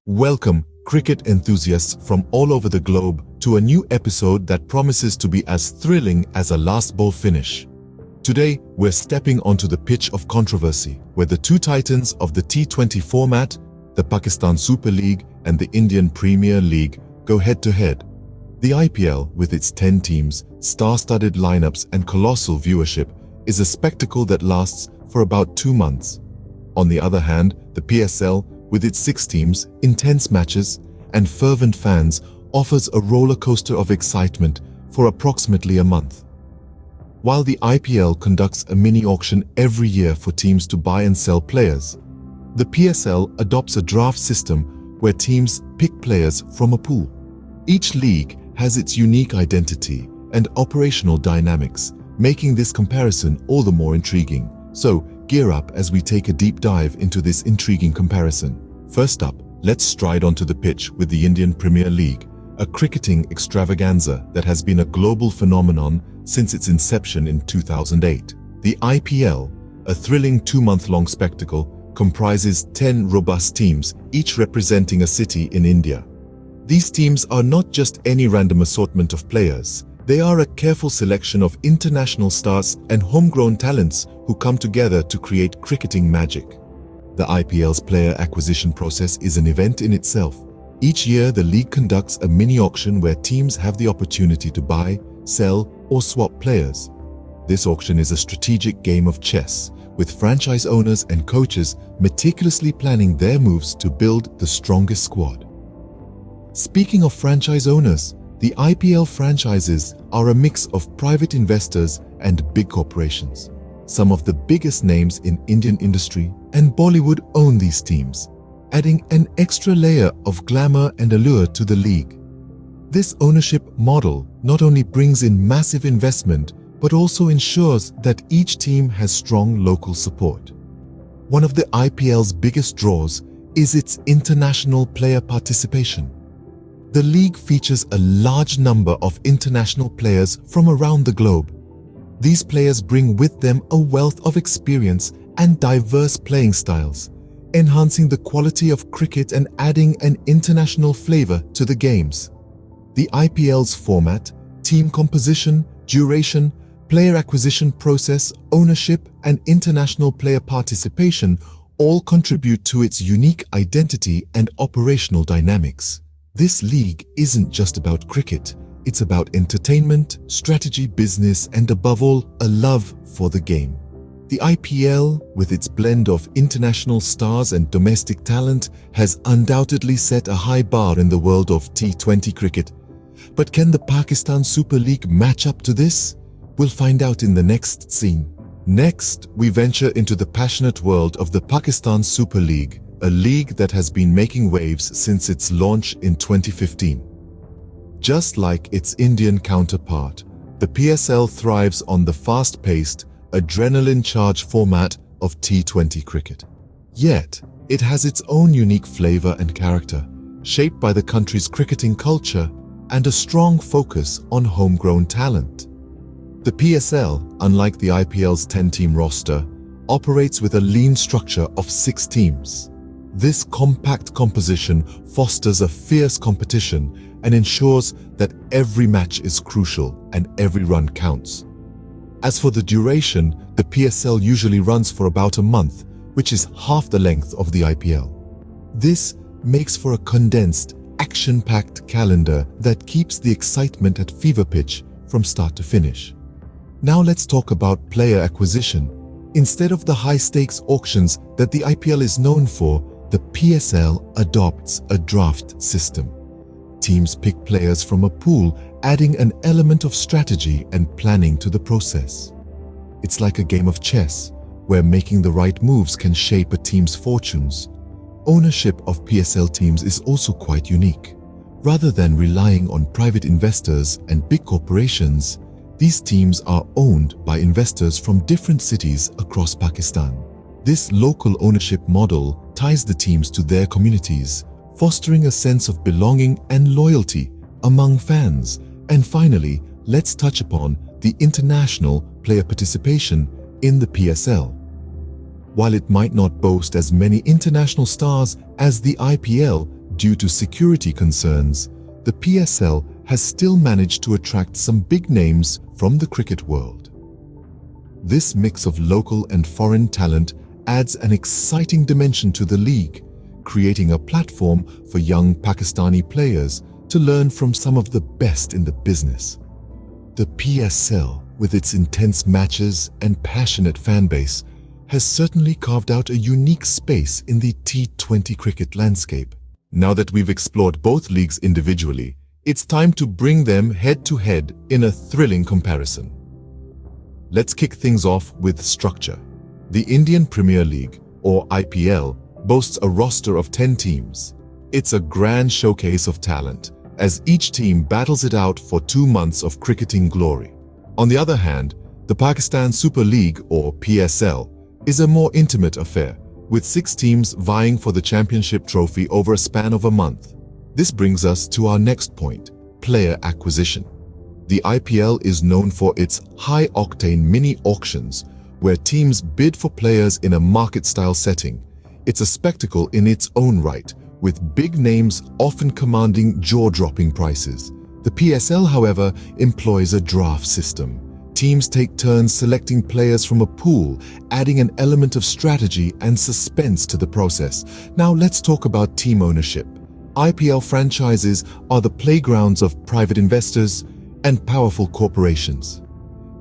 Welcome, cricket enthusiasts from all over the globe, to a new episode that promises to be as thrilling as a last ball finish. Today, we're stepping onto the pitch of controversy, where the two titans of the T20 format, the Pakistan Super League and the Indian Premier League, go head-to-head. The IPL, with its 10 teams, star-studded lineups and colossal viewership, is a spectacle that lasts for about 2 months. On the other hand, the PSL, with its 6 teams, intense matches, and fervent fans, offers a roller coaster of excitement for approximately a month. While the IPL conducts a mini-auction every year for teams to buy and sell players, the PSL adopts a draft system where teams pick players from a pool. Each league has its unique identity and operational dynamics, making this comparison all the more intriguing. So, gear up as we take a deep dive into this intriguing comparison. First up, let's stride onto the pitch with the Indian Premier League, a cricketing extravaganza that has been a global phenomenon since its inception in 2008. The IPL, a thrilling 2-month-long spectacle, comprises 10 robust teams, each representing a city in India. These teams are not just any random assortment of players. They are a careful selection of international stars and homegrown talents who come together to create cricketing magic. The IPL's player acquisition process is an event in itself. Each year, the league conducts a mini-auction where teams have the opportunity to buy, sell, or swap players. This auction is a strategic game of chess, with franchise owners and coaches meticulously planning their moves to build the strongest squad. Speaking of franchise owners, the IPL franchises are a mix of private investors and big corporations. Some of the biggest names in Indian industry and Bollywood own these teams, adding an extra layer of glamour and allure to the league. This ownership model not only brings in massive investment, but also ensures that each team has strong local support. One of the IPL's biggest draws is its international player participation. The league features a large number of international players from around the globe. These players bring with them a wealth of experience and diverse playing styles, enhancing the quality of cricket and adding an international flavor to the games. The IPL's format, team composition, duration, player acquisition process, ownership, and international player participation all contribute to its unique identity and operational dynamics. This league isn't just about cricket. It's about entertainment, strategy, business, and above all, a love for the game. The IPL, with its blend of international stars and domestic talent, has undoubtedly set a high bar in the world of T20 cricket. But can the Pakistan Super League match up to this? We'll find out in the next scene. Next, we venture into the passionate world of the Pakistan Super League, a league that has been making waves since its launch in 2015. Just like its Indian counterpart, the PSL thrives on the fast-paced, adrenaline-charged format of T20 cricket. Yet, it has its own unique flavor and character, shaped by the country's cricketing culture and a strong focus on homegrown talent. The PSL, unlike the IPL's 10-team roster, operates with a lean structure of 6 teams. This compact composition fosters a fierce competition and ensures that every match is crucial and every run counts. As for the duration, the PSL usually runs for about a month, which is half the length of the IPL. This makes for a condensed, action-packed calendar that keeps the excitement at fever pitch from start to finish. Now let's talk about player acquisition. Instead of the high-stakes auctions that the IPL is known for, the PSL adopts a draft system. Teams pick players from a pool, adding an element of strategy and planning to the process. It's like a game of chess, where making the right moves can shape a team's fortunes. Ownership of PSL teams is also quite unique. Rather than relying on private investors and big corporations, these teams are owned by investors from different cities across Pakistan. This local ownership model ties the teams to their communities, fostering a sense of belonging and loyalty among fans. And finally, let's touch upon the international player participation in the PSL. While it might not boast as many international stars as the IPL, Due to security concerns, the PSL has still managed to attract some big names from the cricket world. This mix of local and foreign talent adds an exciting dimension to the league, creating a platform for young Pakistani players to learn from some of the best in the business. The PSL, with its intense matches and passionate fan base, has certainly carved out a unique space in the T20 cricket landscape. Now that we've explored both leagues individually, it's time to bring them head-to-head in a thrilling comparison. Let's kick things off with structure. The Indian Premier League, or IPL, boasts a roster of 10 teams. It's a grand showcase of talent, as each team battles it out for 2 months of cricketing glory. On the other hand, the Pakistan Super League, or PSL, is a more intimate affair, with 6 teams vying for the championship trophy over a span of a month. This brings us to our next point: player acquisition. The IPL is known for its high-octane mini-auctions, where teams bid for players in a market-style setting. It's a spectacle in its own right, with big names often commanding jaw-dropping prices. The PSL, however, employs a draft system. Teams take turns selecting players from a pool, adding an element of strategy and suspense to the process. Now let's talk about team ownership. IPL franchises are the playgrounds of private investors and powerful corporations.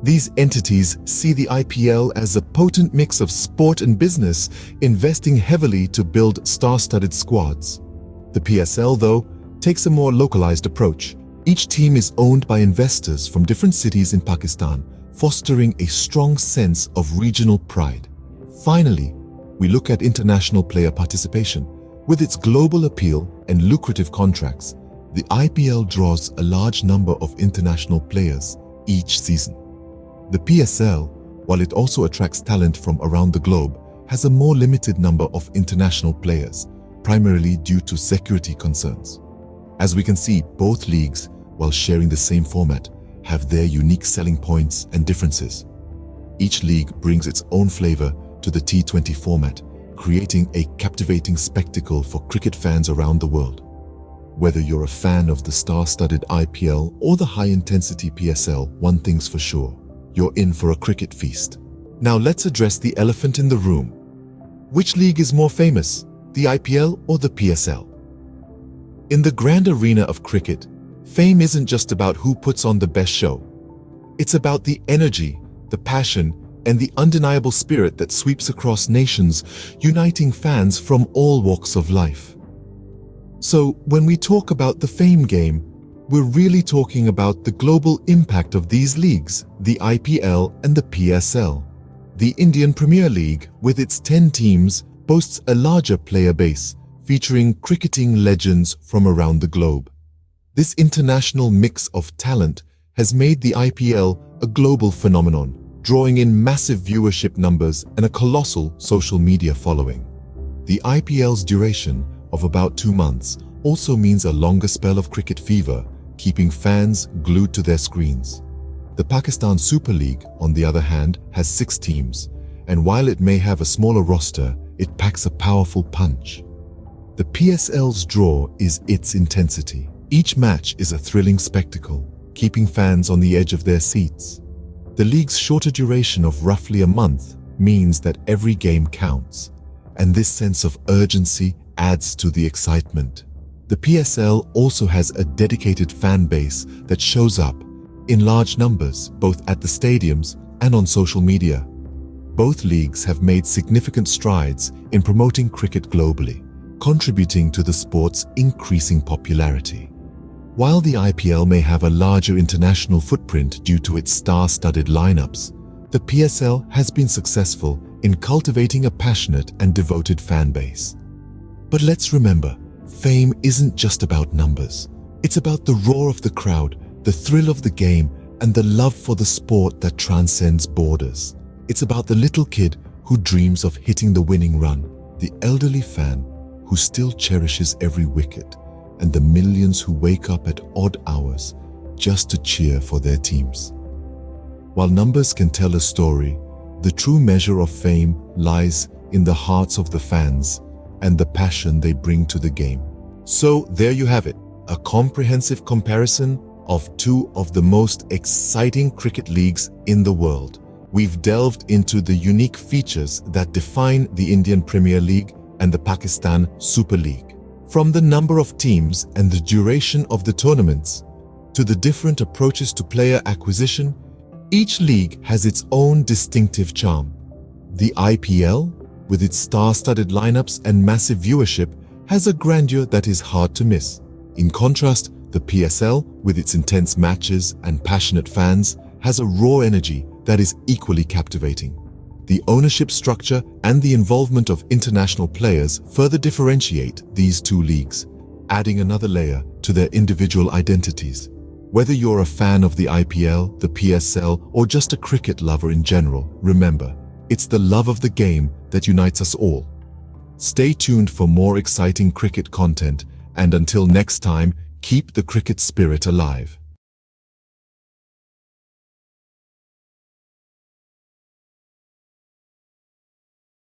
These entities see the IPL as a potent mix of sport and business, investing heavily to build star-studded squads. The PSL, though, takes a more localized approach. Each team is owned by investors from different cities in Pakistan, fostering a strong sense of regional pride. Finally, we look at international player participation. With its global appeal and lucrative contracts, the IPL draws a large number of international players each season. The PSL, while it also attracts talent from around the globe, has a more limited number of international players, primarily due to security concerns. As we can see, both leagues, while sharing the same format, have their unique selling points and differences. Each league brings its own flavor to the T20 format, creating a captivating spectacle for cricket fans around the world. Whether you're a fan of the star-studded IPL or the high-intensity PSL, one thing's for sure: you're in for a cricket feast. Now let's address the elephant in the room. Which league is more famous, the IPL or the PSL? In the grand arena of cricket, fame isn't just about who puts on the best show. It's about the energy, the passion, and the undeniable spirit that sweeps across nations, uniting fans from all walks of life. So, when we talk about the fame game, we're really talking about the global impact of these leagues, the IPL and the PSL. The Indian Premier League, with its 10 teams, boasts a larger player base, featuring cricketing legends from around the globe. This international mix of talent has made the IPL a global phenomenon, drawing in massive viewership numbers and a colossal social media following. The IPL's duration of about 2 months also means a longer spell of cricket fever, keeping fans glued to their screens. The Pakistan Super League, on the other hand, has 6 teams, and while it may have a smaller roster, it packs a powerful punch. The PSL's draw is its intensity. Each match is a thrilling spectacle, keeping fans on the edge of their seats. The league's shorter duration of roughly a month means that every game counts, and this sense of urgency adds to the excitement. The PSL also has a dedicated fan base that shows up in large numbers, both at the stadiums and on social media. Both leagues have made significant strides in promoting cricket globally, contributing to the sport's increasing popularity. While the IPL may have a larger international footprint due to its star-studded lineups, the PSL has been successful in cultivating a passionate and devoted fan base. But let's remember, fame isn't just about numbers. It's about the roar of the crowd, the thrill of the game, and the love for the sport that transcends borders. It's about the little kid who dreams of hitting the winning run, the elderly fan who still cherishes every wicket, and the millions who wake up at odd hours just to cheer for their teams. While numbers can tell a story, the true measure of fame lies in the hearts of the fans and the passion they bring to the game. So there you have it, a comprehensive comparison of two of the most exciting cricket leagues in the world. We've delved into the unique features that define the Indian Premier League and the Pakistan Super League. From the number of teams and the duration of the tournaments, to the different approaches to player acquisition, each league has its own distinctive charm. The IPL, with its star-studded lineups and massive viewership, has a grandeur that is hard to miss. In contrast, the PSL, with its intense matches and passionate fans, has a raw energy that is equally captivating. The ownership structure and the involvement of international players further differentiate these two leagues, adding another layer to their individual identities. Whether you're a fan of the IPL, the PSL, or just a cricket lover in general, remember, it's the love of the game that unites us all. Stay tuned for more exciting cricket content, and until next time, keep the cricket spirit alive.